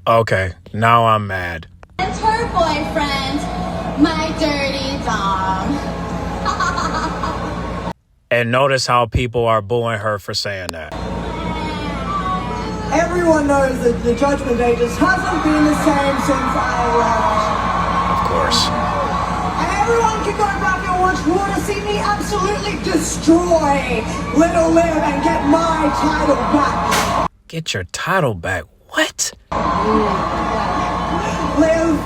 Okay, now I'm mad. And her boyfriend, my dirty dog. And notice how people are booing her for saying that. Everyone knows that the Judgment Day just hasn't been the same since I left. Of course. And everyone can go back and watch War to see me absolutely destroy Little Liv and get my title back. Get your title back? What? Liv,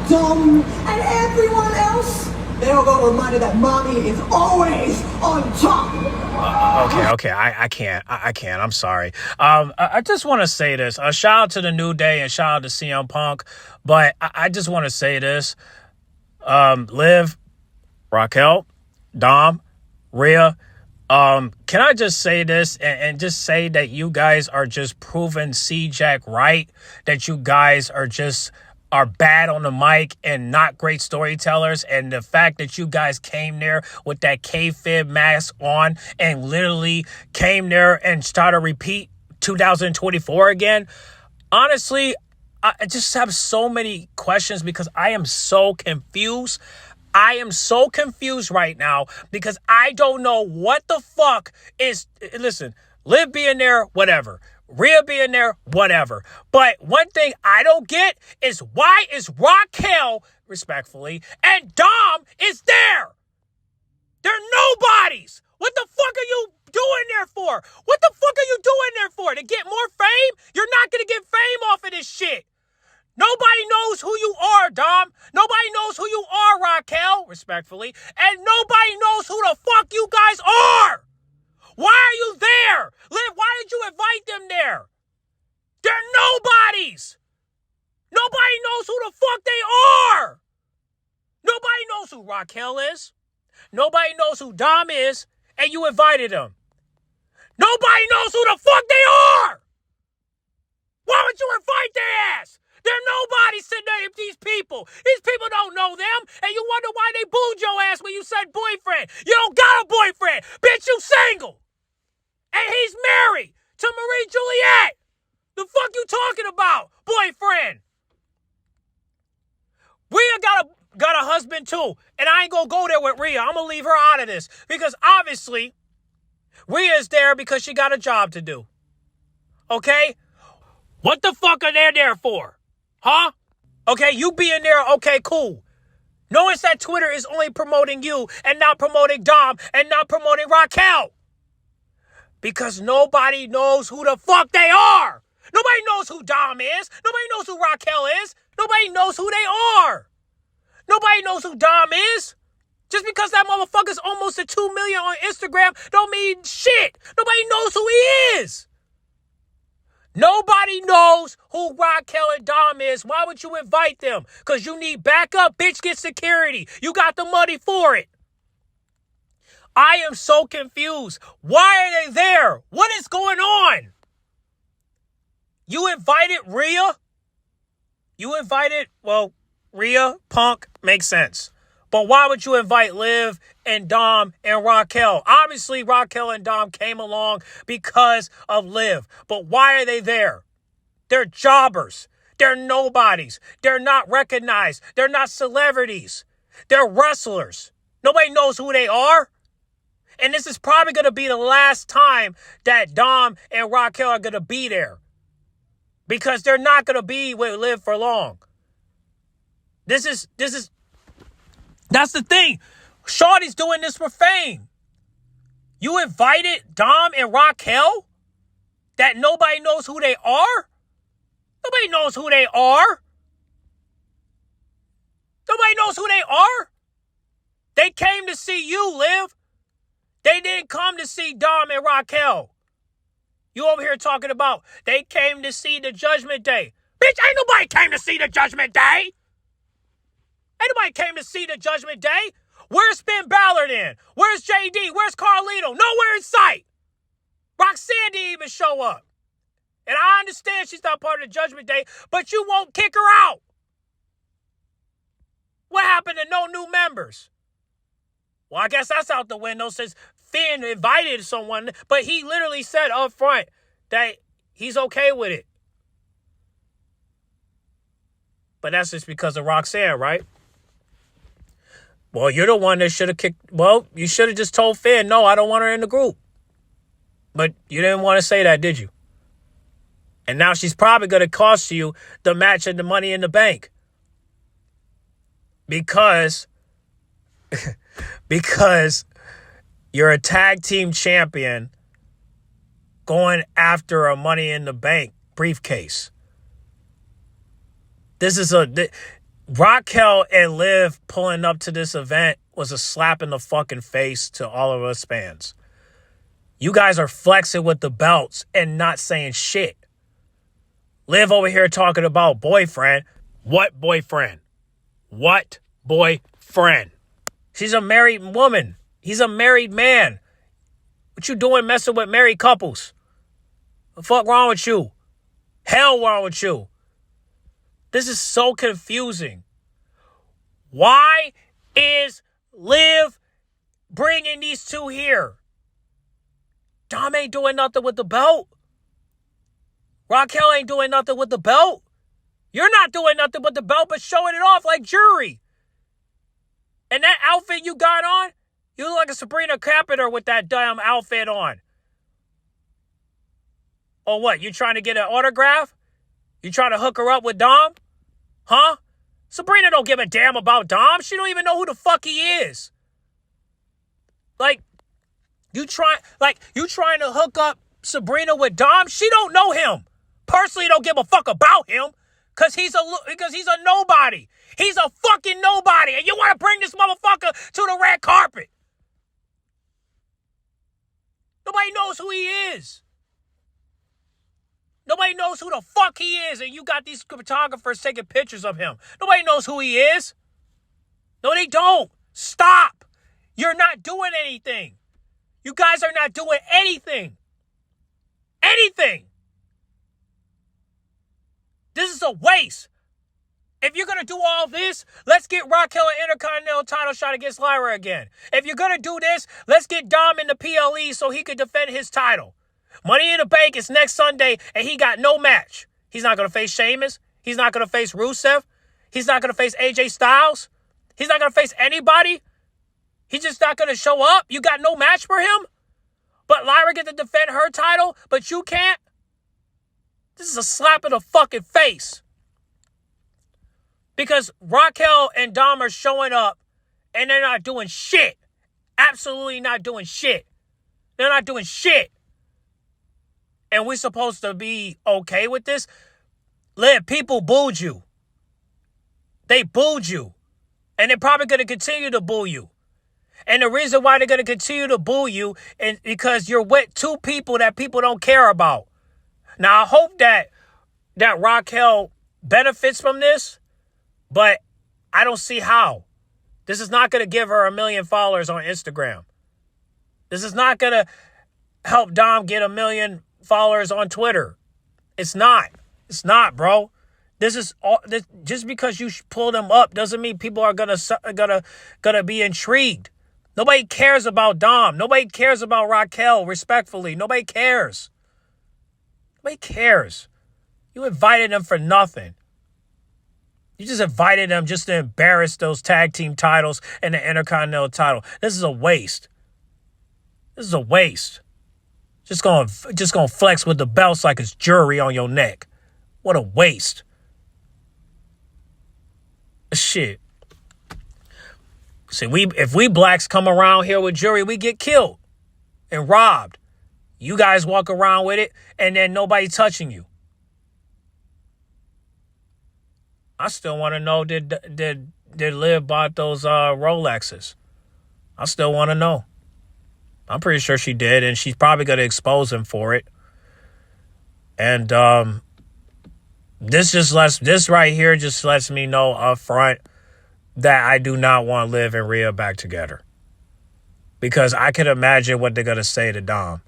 Dom, and everyone else, they all got reminded that mommy is always on top. Okay, I can't. I'm sorry. I just want to say this. Shout out to the New Day and shout out to CM Punk. But I just want to say this. Liv, Raquel, Dom, Rhea, can I just say this and just say that you guys are just proving C-Jack right? That you guys are bad on the mic and not great storytellers. And the fact that you guys came there with that kayfabe mask on and literally came there and started to repeat 2024 again. Honestly, I just have so many questions because I am so confused. I am so confused right now because I don't know what the fuck is. Listen, Liv being there, whatever. Rhea being there, whatever. But one thing I don't get is why is Raquel, respectfully, and Dom is there? They're nobodies. What the fuck are you doing there for? What the fuck are you doing there for? To get more fame? You're not going to get fame off of this shit. Nobody knows who you are, Dom. Nobody knows who you are, Raquel, respectfully. And nobody knows who the fuck you guys are. Why are you there? Liv, why did you invite them there? They're nobodies. Nobody knows who the fuck they are. Nobody knows who Raquel is. Nobody knows who Dom is. And you invited them. Nobody knows who the fuck they are. Why would you invite their ass? They're nobody sitting there with these people. These people don't know them. And you wonder why they booed your ass when you said boyfriend. You don't got a boyfriend. Bitch, you single. And he's married to Marie Juliet. The fuck you talking about, boyfriend? Rhea got a husband too. And I ain't gonna go there with Rhea. I'm gonna leave her out of this. Because obviously, Rhea is there because she got a job to do. Okay? What the fuck are they there for? Huh? Okay, you being there, okay, cool. Notice that Twitter is only promoting you and not promoting Dom and not promoting Raquel. Because nobody knows who the fuck they are. Nobody knows who Dom is. Nobody knows who Raquel is. Nobody knows who they are. Nobody knows who Dom is. Just because that motherfucker's almost at 2 million on Instagram don't mean shit. Nobody knows who he is. Nobody knows who Raquel and Dom is. Why would you invite them? Because you need backup. Bitch, get security. You got the money for it. I am so confused. Why are they there? What is going on? You invited Rhea? Rhea, Punk, makes sense. But why would you invite Liv and Dom and Raquel? Obviously, Raquel and Dom came along because of Liv. But why are they there? They're jobbers. They're nobodies. They're not recognized. They're not celebrities. They're wrestlers. Nobody knows who they are. And this is probably going to be the last time that Dom and Raquel are going to be there. Because they're not going to be with Liv for long. That's the thing. Shawty's doing this for fame. You invited Dom and Raquel? That nobody knows who they are? Nobody knows who they are. Nobody knows who they are. They came to see you, Liv. They didn't come to see Dom and Raquel. You over here talking about they came to see the Judgment Day. Bitch, ain't nobody came to see the Judgment Day. Ain't nobody came to see the Judgment Day. Where's Finn Balor then? Where's JD? Where's Carlito? Nowhere in sight. Roxanne didn't even show up. And I understand she's not part of the Judgment Day, but you won't kick her out. What happened to no new members? Well, I guess that's out the window since Finn invited someone, but he literally said up front that he's okay with it. But that's just because of Roxanne, right? Well, you're the one that should have kicked. Well, you should have just told Finn, no, I don't want her in the group. But you didn't want to say that, did you? And now she's probably going to cost you the match and the Money in the Bank. Because you're a tag team champion going after a Money in the Bank briefcase. Raquel and Liv pulling up to this event was a slap in the fucking face to all of us fans. You guys are flexing with the belts and not saying shit. Liv over here talking about boyfriend. What boyfriend? What boyfriend? She's a married woman. He's a married man. What you doing messing with married couples? The fuck wrong with you? Hell wrong with you? This is so confusing. Why is Liv bringing these two here? Dom ain't doing nothing with the belt. Raquel ain't doing nothing with the belt. You're not doing nothing with the belt but showing it off like jewelry. And that outfit you got on, you look like a Sabrina Carpenter with that damn outfit on. Or what, you trying to get an autograph? You trying to hook her up with Dom? Huh? Sabrina don't give a damn about Dom. She don't even know who the fuck he is. You trying to hook up Sabrina with Dom? She don't know him. Personally don't give a fuck about him because he's a nobody. He's a fucking nobody. And you want to bring this motherfucker to the red carpet. Nobody knows who he is. Nobody knows who the fuck he is, and you got these photographers taking pictures of him. Nobody knows who he is. No, they don't. Stop. You're not doing anything. You guys are not doing anything. Anything. This is a waste. If you're going to do all this, let's get Raquel an Intercontinental title shot against Lyra again. If you're going to do this, let's get Dom in the PLE so he could defend his title. Money in the Bank is next Sunday, and he got no match. He's not going to face Sheamus. He's not going to face Rusev. He's not going to face AJ Styles. He's not going to face anybody. He's just not going to show up. You got no match for him? But Lyra get to defend her title, but you can't? This is a slap in the fucking face. Because Raquel and Dom are showing up, and they're not doing shit. Absolutely not doing shit. They're not doing shit. And we're supposed to be okay with this? Liv, people booed you. They booed you. And they're probably going to continue to boo you. And the reason why they're going to continue to boo you is because you're with two people that people don't care about. Now, I hope that Raquel benefits from this, but I don't see how. This is not going to give her 1 million followers on Instagram. This is not going to help Dom get 1 million followers on Twitter. It's not. It's not, bro. This is all. Just because you pull them up doesn't mean people are gonna be intrigued. Nobody cares about Dom. Nobody cares about Raquel. Respectfully, nobody cares. Nobody cares. You invited them for nothing. You just invited them just to embarrass those tag team titles and the Intercontinental title. This is a waste. This is a waste. Just gonna flex with the belts like it's jewelry on your neck. What a waste. Shit. See, if we blacks come around here with jewelry, we get killed and robbed. You guys walk around with it and then nobody touching you. I still want to know, did Liv bought those Rolexes? I still want to know. I'm pretty sure she did, and she's probably going to expose him for it. And this right here just lets me know up front that I do not want Liv and Rhea back together. Because I can imagine what they're going to say to Dom.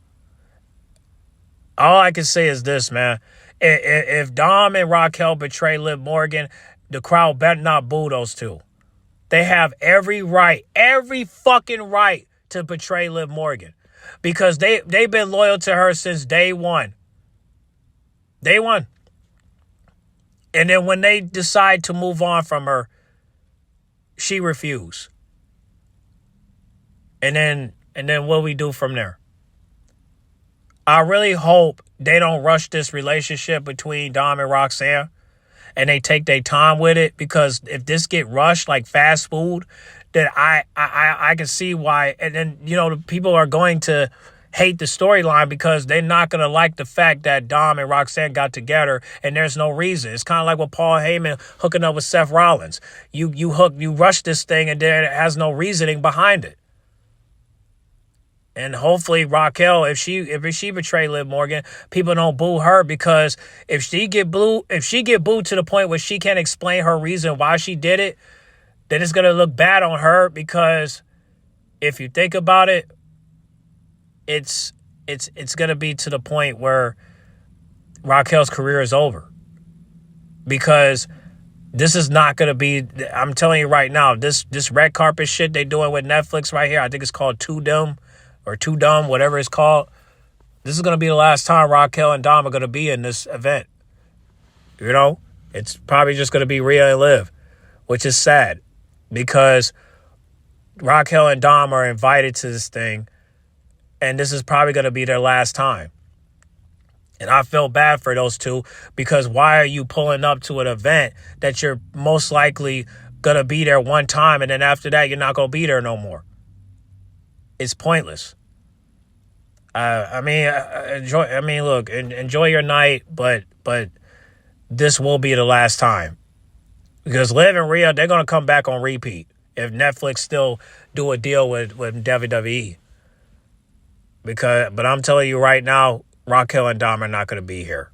All I can say is this, man. If Dom and Raquel betray Liv Morgan, the crowd better not boo those two. They have every fucking right to betray Liv Morgan. Because they've been loyal to her since day one. Day one. And then when they decide to move on from her, she refused. And then what we do from there? I really hope they don't rush this relationship between Dom and Roxanne and they take their time with it, because if this get rushed like fast food, then I can see why. And then, the people are going to hate the storyline because they're not going to like the fact that Dom and Roxanne got together and there's no reason. It's kind of like with Paul Heyman hooking up with Seth Rollins. You rush this thing and then it has no reasoning behind it. And hopefully Raquel, if she betray Liv Morgan, people don't boo her, because if she get booed to the point where she can't explain her reason why she did it, then it's gonna look bad on her. Because if you think about it, it's gonna be to the point where Raquel's career is over. Because this is not gonna be. I'm telling you right now, this red carpet shit they doing with Netflix right here. I think it's called Too Dumb. Or Too Dumb, whatever it's called. This is going to be the last time Raquel and Dom are going to be in this event. It's probably just going to be Rhea and Liv, which is sad, because Raquel and Dom are invited to this thing, and this is probably going to be their last time. And I feel bad for those two, because why are you pulling up to an event that you're most likely going to be there one time, and then after that, you're not going to be there no more? It's pointless. Enjoy your night, but this will be the last time, because Liv and Rhea, they're gonna come back on repeat if Netflix still do a deal with WWE. But I'm telling you right now, Raquel and Dom are not gonna be here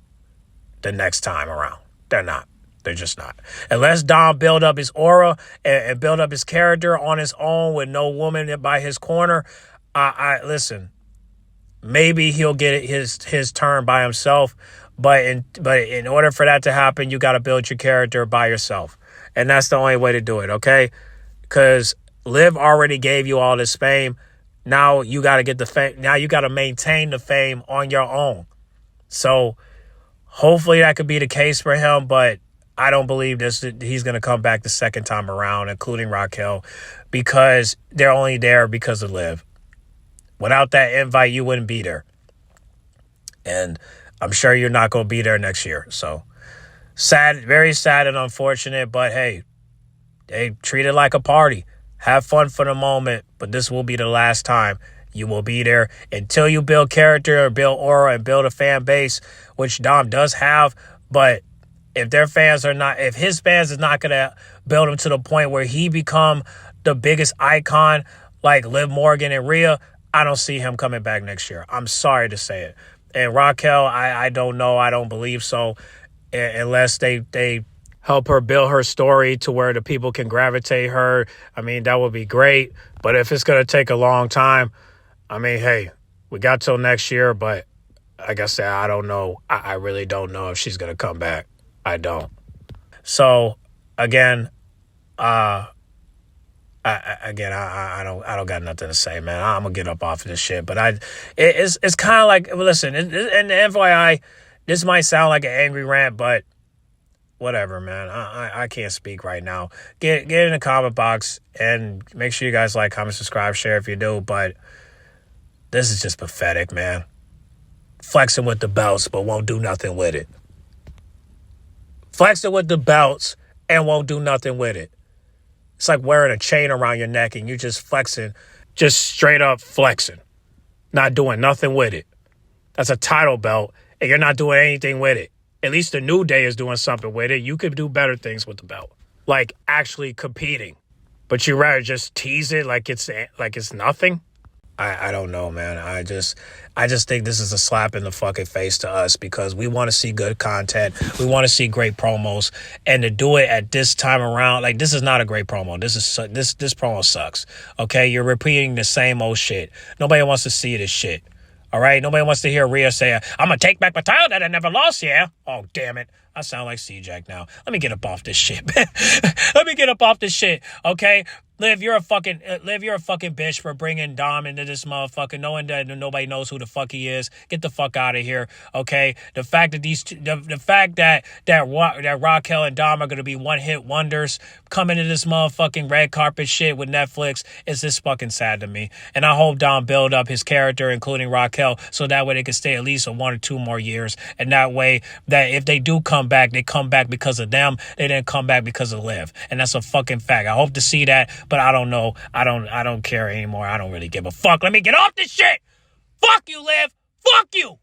the next time around. They're not. They're just not. Unless Dom build up his aura and build up his character on his own with no woman by his corner. Listen, maybe he'll get his turn by himself. But in order for that to happen, you got to build your character by yourself. And that's the only way to do it, okay? Because Liv already gave you all this fame. Now you got to get the fame. Now you got to maintain the fame on your own. So hopefully that could be the case for him, but I don't believe he's going to come back the second time around, including Raquel, because they're only there because of Liv. Without that invite, you wouldn't be there. And I'm sure you're not going to be there next year. So sad, very sad and unfortunate, but hey, they treat it like a party. Have fun for the moment, but this will be the last time you will be there until you build character or build aura and build a fan base, which Dom does have, but if his fans is not going to build him to the point where he become the biggest icon like Liv Morgan and Rhea, I don't see him coming back next year. I'm sorry to say it. And Raquel, I don't know. I don't believe so. Unless they help her build her story to where the people can gravitate her. That would be great. But if it's going to take a long time, hey, we got till next year. But like I said, I don't know. I really don't know if she's going to come back. I don't. So again, I don't got nothing to say, man. I'm gonna get up off of this shit. But it's kind of like, listen, and FYI, this might sound like an angry rant, but whatever, man. I can't speak right now. Get in the comment box and make sure you guys like, comment, subscribe, share if you do. But this is just pathetic, man. Flexing with the belts, but won't do nothing with it. Flexing with the belts and won't do nothing with it. It's like wearing a chain around your neck and you just flexing, just straight up flexing, not doing nothing with it. That's a title belt and you're not doing anything with it. At least the New Day is doing something with it. You could do better things with the belt, like actually competing. But you rather just tease it like it's nothing. I don't know, man. I just think this is a slap in the fucking face to us because we want to see good content. We want to see great promos, and to do it at this time around, like, this is not a great promo. This promo sucks. Okay, you're repeating the same old shit. Nobody wants to see this shit. All right, nobody wants to hear Rhea say, "I'm gonna take back my title that I never lost." Yeah. Oh, damn it. I sound like C-Jack now. Let me get up off this shit. Let me get up off this shit, okay? Liv, you're a fucking bitch for bringing Dom into this motherfucker, knowing that nobody knows who the fuck he is. Get the fuck out of here, okay? The fact that that Raquel and Dom are gonna be one-hit wonders coming to this motherfucking red carpet shit with Netflix is just fucking sad to me. And I hope Dom build up his character, including Raquel, so that way they can stay at least 1 or 2 more years. And that way, that if they do come back, they come back because of them. They didn't come back because of Liv, and that's a fucking fact. I hope to see that. But I don't know. I don't care anymore. I don't really give a fuck. Let me get off this shit. Fuck you, Liv. Fuck you.